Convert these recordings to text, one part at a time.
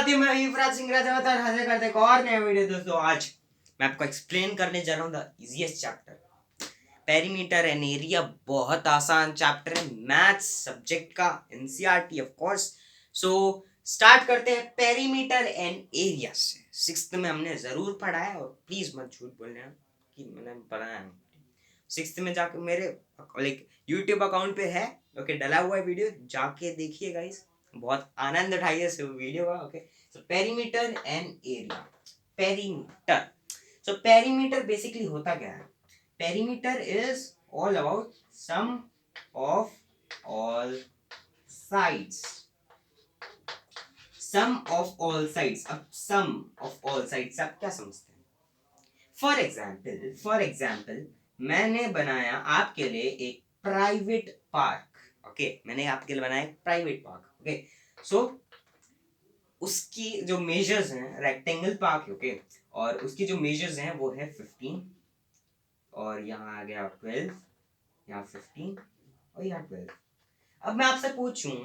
साथ ही मैं युवराज सिंह राजावतार हाजिर करते एक और नया वीडियो। दोस्तों आज मैं आपको एक्सप्लेन करने जा रहा हूँ the easiest chapter perimeter and area. बहुत आसान चैप्टर है मैथ्स सब्जेक्ट का, NCERT of course. So start करते हैं पेरीमीटर एंड एरिया से। सिक्स्थ में हमने जरूर पढ़ा है और प्लीज मत झूठ बोलना कि मैंने पढ़ा है। सिक्स्थ में जाकर मेरे लाइक यूट्यूब अकाउंट पे है, ओके, डला हुआ है वीडियो, जाके देखिए गाइस, बहुत आनंद उठाइए इस वीडियो का। Okay, so perimeter and area. Perimeter, so perimeter basically होता क्या है? Perimeter is all about sum of all sides. Sum of all sides. अब सम ऑफ ऑल साइड्स आप क्या समझते हैं? फॉर एग्जाम्पल मैंने बनाया आपके लिए एक प्राइवेट पार्क। ओके, मैंने आपके लिए बनाया एक प्राइवेट पार्क। ओके, सो उसकी जो मेजर्स हैं, रेक्टेंगल पार्क, ओके, और उसकी जो मेजर्स हैं वो है 15, और यहाँ आ गया 12, यहाँ 15 और यहाँ 12। अब मैं आपसे पूछूं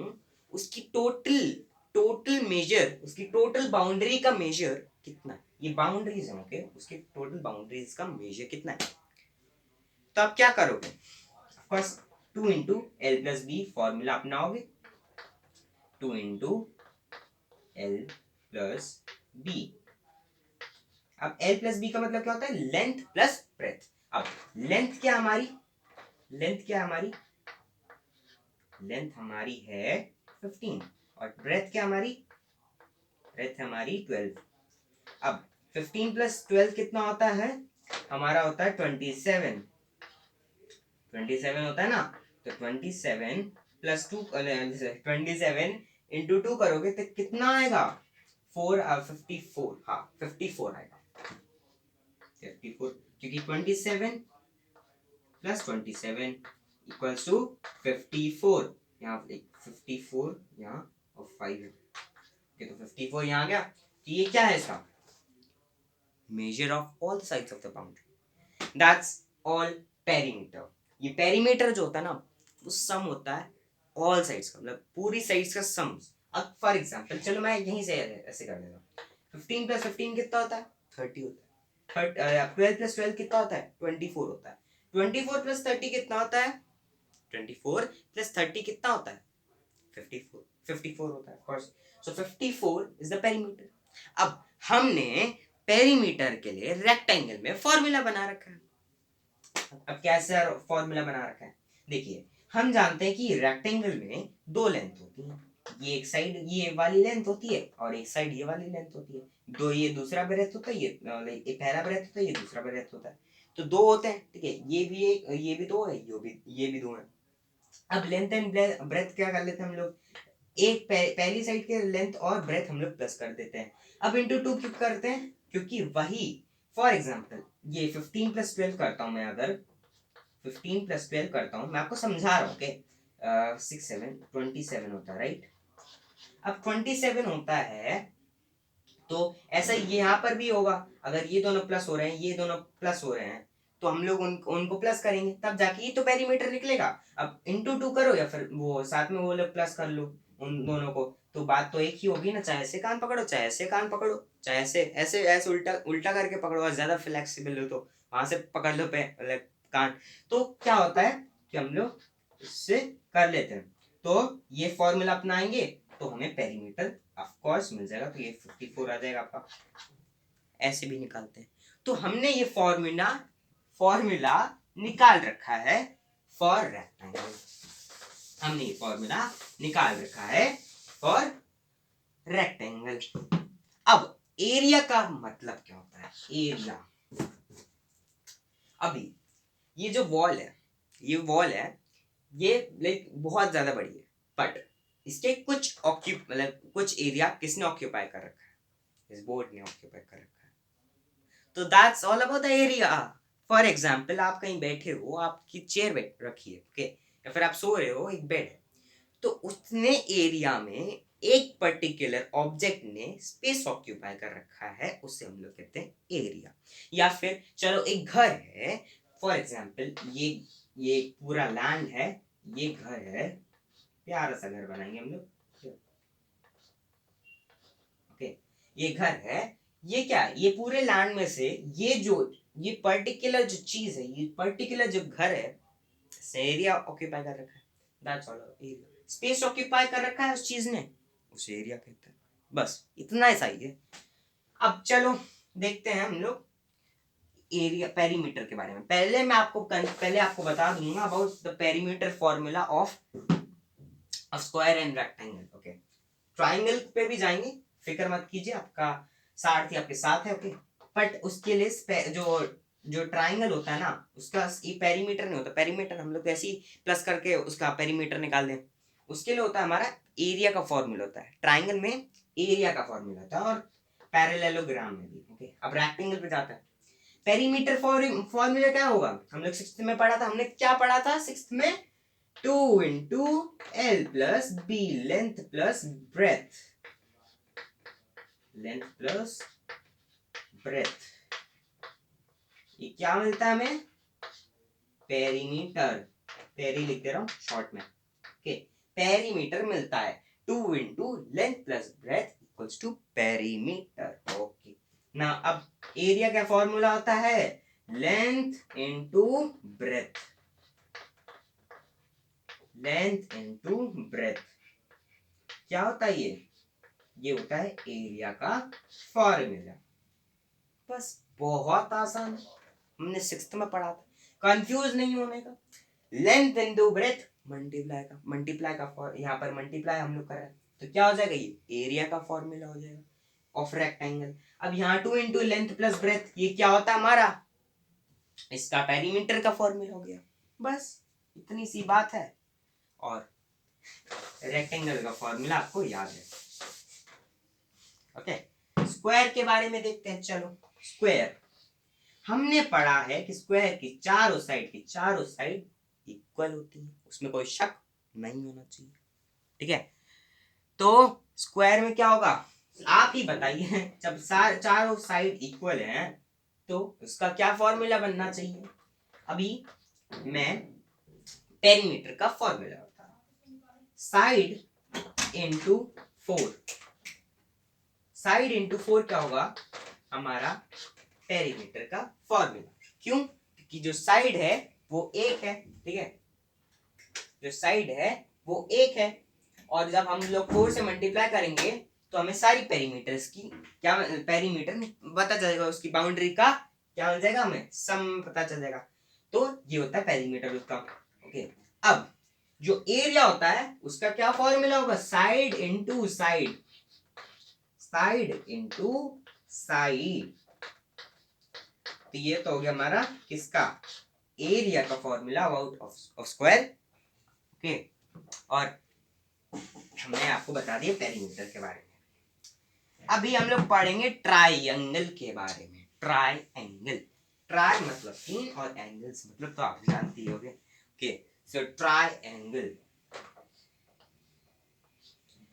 उसकी टोटल मेजर, उसकी टोटल बाउंड्री का मेजर कितना है? ये बाउंड्रीज है, ओके, उसकी टोटल बाउंड्रीज का मेजर कितना है? तो आप क्या करोगे? First 2 into L plus B formula अपनाओगे। 2 इंटू एल प्लस बी। अब एल प्लस बी का मतलब क्या होता है? Length plus breadth. अब लेंथ क्या हमारी? लेंथ क्या हमारी? लेंथ हमारी है 15 और ब्रेथ क्या हमारी? ब्रेथ हमारी 12। अब 15 प्लस 12 कितना होता है? हमारा होता है 27। 27 होता है ना, तो 27 प्लस 2, 27 इंटू 2 करोगे तो कितना आएगा? 54। हाँ 54 आएगा। 54, क्योंकि 27 प्लस 27 इक्वल्स टू 54। यहाँ 54 यहाँ और 5 है, तो 54 यहाँ आ गया। तो ये क्या है इसका? Measure of all sides of the boundary. That's all perimeter. ये पेरीमीटर जो होता है ना, वो सम होता है ऑल साइड्स का, मतलब पूरी साइड्स का सम। अब फॉर एग्जांपल चलो मैं यहीं से ऐसे कर देता हूँ। 15 प्लस 15 कितना होता है? 30 होता है। 12 प्लस 12 कितना होता है? 24 होता है। 24 प्लस 30 कितना होता है? 24 प्लस 30 कितना होता है? 54। 54 होता है of course. So 54 is the perimeter. अब हमने पेरीमीटर के लिए रेक्टेंगल में फॉर्मूला बना रखा है। अब कैसे फॉर्मूला बना रखा है? देखिए, हम जानते हैं कि रेक्टेंगल में दो लेंथ होती हैं। ये एक साइड ये वाली लेंथ होती है और एक साइड ये वाली लेंथ होती है। दो ये दूसरा ब्रेथ होता है, ये पहला ब्रेथ होता है, ये दूसरा ब्रेथ होता है। तो दो होते हैं, ठीक है, ये भी एक, ये भी दो है, ये भी दो है। अब लेंथ एंड ब्रेथ क्या कर लेते हैं हम लोग? एक पहली साइड के लेंथ और ब्रेथ हम लोग प्लस कर देते हैं। अब इंटू 2 क्यों करते हैं? क्योंकि वही, फॉर एग्जांपल ये 15 प्लस 12 करता हूं मैं, अगर 15 प्लस 12 करता हूं, मैं आपको समझा रहा हूं, ओके। 6 7 27 होता है, राइट? अब 27 होता है तो ऐसा ये यहाँ पर भी होगा। अगर ये दोनों प्लस हो रहे हैं, ये दोनों प्लस हो रहे हैं, तो हम लोग उनको प्लस करेंगे, तब जाके ये तो पेरीमीटर निकलेगा। अब इंटू 2 करो या फिर वो साथ में वो लोग प्लस कर लो उन दोनों को, तो बात तो एक ही होगी ना। चाहे ऐसे कान पकड़ो, चाहे ऐसे कान पकड़ो, चाहे ऐसे ऐसे ऐसे उल्टा उल्टा करके पकड़ो, और ज्यादा फ्लेक्सिबल हो तो वहां से पकड़ लो पे मतलब कान। तो क्या होता है कि हम लोग इससे कर लेते हैं। तो ये फॉर्मूला अपनाएंगे तो हमें पेरीमीटर ऑफ कोर्स मिल जाएगा। तो ये 54 आ जाएगा आपका। ऐसे भी निकालते हैं। तो हमने ये फॉर्मूला निकाल रखा है फॉर रेक्टेंगल। हमने ये फॉर्मूला निकाल रखा है फॉर रेक्टेंगल। अब एरिया का मतलब क्या होता है? एरिया, अभी ये जो वॉल है, ये लाइक बहुत ज्यादा बड़ी है, बट इसके कुछ एरिया किसने ऑक्यूपाई कर रखा है? इस बोर्ड ने ऑक्यूपाई कर रखा है। तो that's all about the area. For example आप कहीं बैठे हो, आपकी चेयर बैठ रखी है, ओके, या फिर आप सो रहे हो, एक बेड है, तो उतने एरिया में एक पर्टिकुलर ऑब्जेक्ट ने स्पेस ऑक्यूपाई कर रखा है, उसे हम लोग कहते हैं एरिया। या फिर चलो एक घर है, फॉर एग्जाम्पल ये पूरा लैंड है, ये घर है, प्यारा सा घर बनाएंगे हम लोग, ओके, ये घर है, ये क्या है, ये पूरे लैंड में से ये पर्टिकुलर जो चीज है, ये पर्टिकुलर जो घर है, एरिया ऑक्यूपाई कर रखा है, that's all, area space occupy कर रखा है उस चीज ने, उसे एरिया कहते हैं। बस इतना ही सही है। अब चलो देखते हैं हम लोग एरिया पेरीमीटर के बारे में। पहले आपको बता दूंगा about the perimeter formula of square and rectangle. Okay, triangle पे भी जाएंगे, फिक्र मत कीजिए, आपका सारथी आपके साथ है। ओके, बट उसके लिए जो जो ट्राइंगल होता है ना, उसका ये पेरीमीटर नहीं होता। पेरीमीटर हम लोग ऐसे ही प्लस करके उसका पेरीमीटर निकाल दें, उसके लिए होता है हमारा एरिया का फॉर्मूला होता है। ट्राइंगल में एरिया का फॉर्मूला होता है, और पैरेललोग्राम में भी। ओके, अब रेक्टेंगल पे जाता है। पेरीमीटर फॉर्मूला क्या होगा, हम लोग सिक्स्थ में पढ़ा था। हमने क्या पढ़ा था सिक्स्थ में, 2 into L plus B, length plus breadth, length plus breadth, ये क्या मिलता है हमें, पेरीमीटर। पेरी लिख दे रहा हूं शॉर्ट में। ओके, पेरीमीटर मिलता है 2 into length plus breadth equals to perimeter. Okay, ना अब एरिया का फॉर्मूला होता है length into breadth, length into breadth. क्या होता है ये होता है एरिया का फॉर्मूला। बस बहुत आसान, हमने सिक्स्थ में पढ़ा था, कंफ्यूज नहीं होने का। लेंथ इंटू ब्रेथ मल्टीप्लाई का यहाँ पर मल्टीप्लाई हम लोग कर रहे हैं, तो क्या हो जाएगा, ये एरिया का फॉर्मूला हो जाएगा ऑफ रेक्टेंगल। अब यहाँ 2 इंटू लेंथ प्लस ब्रेथ, ये क्या होता है हमारा, इसका पेरीमीटर का फॉर्मूला हो गया। बस इतनी सी बात है, और रेक्टेंगल का फॉर्मूला आपको याद है। ओके, स्क्वायर के बारे में देखते हैं। चलो, स्क्वायर हमने पढ़ा है कि स्क्वायर की चारों साइड इक्वल होती है, उसमें कोई शक नहीं होना चाहिए। ठीक है, तो स्क्वायर में क्या होगा, आप ही बताइए, जब चारों साइड इक्वल हैं तो उसका क्या फॉर्मूला बनना चाहिए। अभी मैं पेरीमीटर का फॉर्मूला बता रहा हूं, साइड इंटू 4, साइड इंटू 4 क्या होगा हमारा पेरीमीटर का फॉर्मूला। क्यों, क्योंकि जो साइड है वो एक है। ठीक है, जो साइड है वो एक है, और जब हम लोग 4 से मल्टीप्लाई करेंगे तो हमें सारी पेरीमीटर्स की क्या पेरीमीटर पता चलेगा, उसकी बाउंड्री का क्या मिल जाएगा, हमें सम पता चल जाएगा। तो ये होता है पेरीमीटर उसका। ओके, अब जो एरिया होता है उसका क्या फॉर्मूला होगा, side into side, side into side. तो ये तो हो गया हमारा किसका, एरिया का formula out of square. Okay, और हमने आपको बता दिया पेरीमीटर के बारे में। अभी हम लोग पढ़ेंगे ट्राइंगल के बारे में। ट्राइंगल, ट्राई मतलब 3 और एंगल्स मतलब तो आप जानते ही होंगे। Okay, so triangle.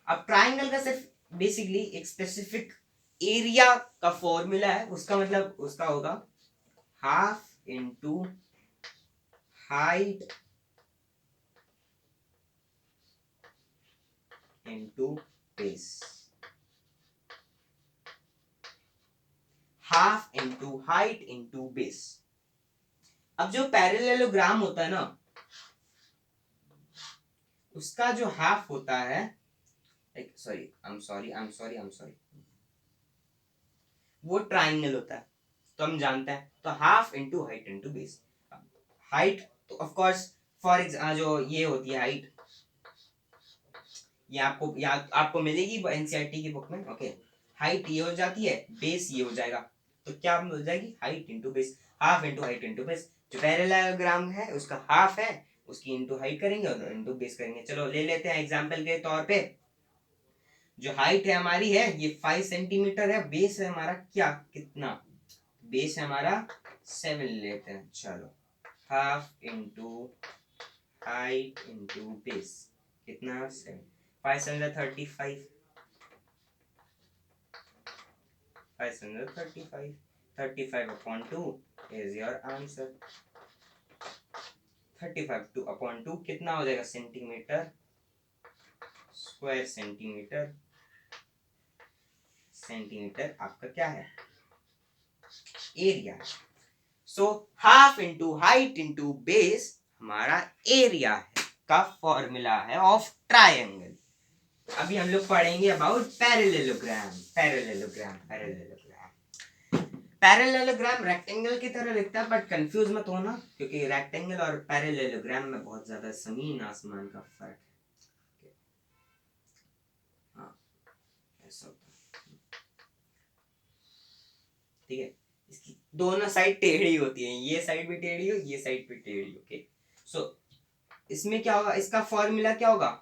अब ट्राइंगल का सिर्फ बेसिकली एक स्पेसिफिक एरिया का फॉर्मूला है, उसका मतलब उसका होगा half into height into base, half into height into base. अब जो पैरेललोग्राम होता है ना, उसका जो हाफ होता है, सॉरी आई एम सॉरी, वो ट्राइंगल होता है, तो हम जानते हैं, तो half into height into base. Height तो ऑफ कोर्स फॉर जो ये होती है हाइट, ये आपको मिलेगी एनसीईआरटी की बुक में। ओके, हाइट ये हो जाती है, बेस ये हो जाएगा, तो क्या हो जाएगी, height into base, half into height into base. जो पैरेललोग्राम है उसका हाफ है, उसकी इंटू हाइट करेंगे और इंटू बेस करेंगे। चलो ले लेते हैं एग्जांपल के तौर पे, जो हाइट है हमारी है ये 5 सेंटीमीटर है, बेस है हमारा क्या कितना, बेस है हमारा 7 लेते हैं। चलो, half into height into base कितना, 7, 535, 535, 35 upon 2 is your answer। 35 upon 2 कितना हो जाएगा, सेंटीमीटर स्क्वायर, सेंटीमीटर सेंटीमीटर आपका क्या है, एरिया। सो half into height into base हमारा एरिया है का फॉर्मूला है ऑफ ट्रायंगल। अभी हम लोग पढ़ेंगे अबाउट पैरेललोग्राम। पैरेललोग्राम रेक्टेंगल की तरह दिखता है, बट कंफ्यूज मत होना, क्योंकि रेक्टेंगल और पैरेललोग्राम में बहुत ज्यादा जमीन आसमान का फर्क है। हाँ, ऐसा होता है, ठीक है। इसकी दोनों साइड टेढ़ी होती है, ये साइड भी टेढ़ी हो, ये साइड भी टेढ़ी। ओके, सो इसमें क्या होगा, इसका फॉर्मूला क्या होगा,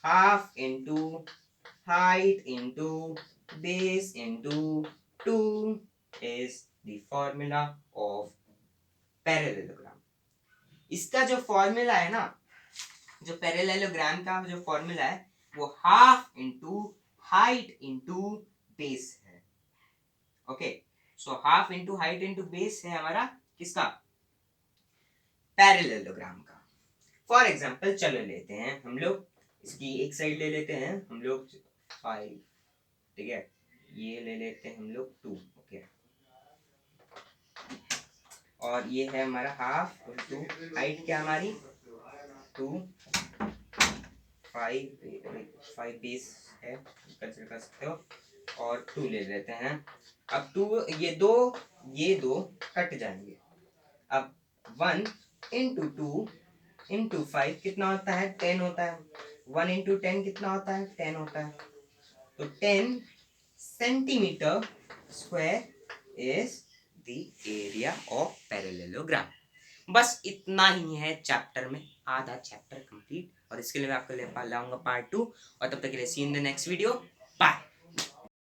half into height into base into 2 is the formula of parallelogram। इसका जो फॉर्मूला है ना, जो पैरेललोग्राम का जो फॉर्मूला है वो half into height into base है। Okay, so half into height into base है हमारा किसका, पैरेललोग्राम का। फॉर एग्जांपल चलो लेते हैं हम लोग, इसकी एक साइड ले लेते हैं हम लोग 5, ठीक है, ये ले लेते हैं हम लोग 2। ओके, और ये है हमारा हाफ इंटू हाइट क्या हमारी 2, 5 बेस है, कंसिडर कर सकते हो, और 2 ले लेते हैं। अब 2 ये दो कट जाएंगे। अब 1 इंटू 2 इंटू 5 कितना होता है, 10 होता है। 1 इंटू 10 कितना होता है, 10 होता है। तो 10 centimetre square is the area of parallelogram. बस इतना ही है चैप्टर में, आधा चैप्टर कंप्लीट, और इसके लिए मैं आपको ले लाऊंगा पार्ट 2। और तब तक के लिए see in the next video, bye.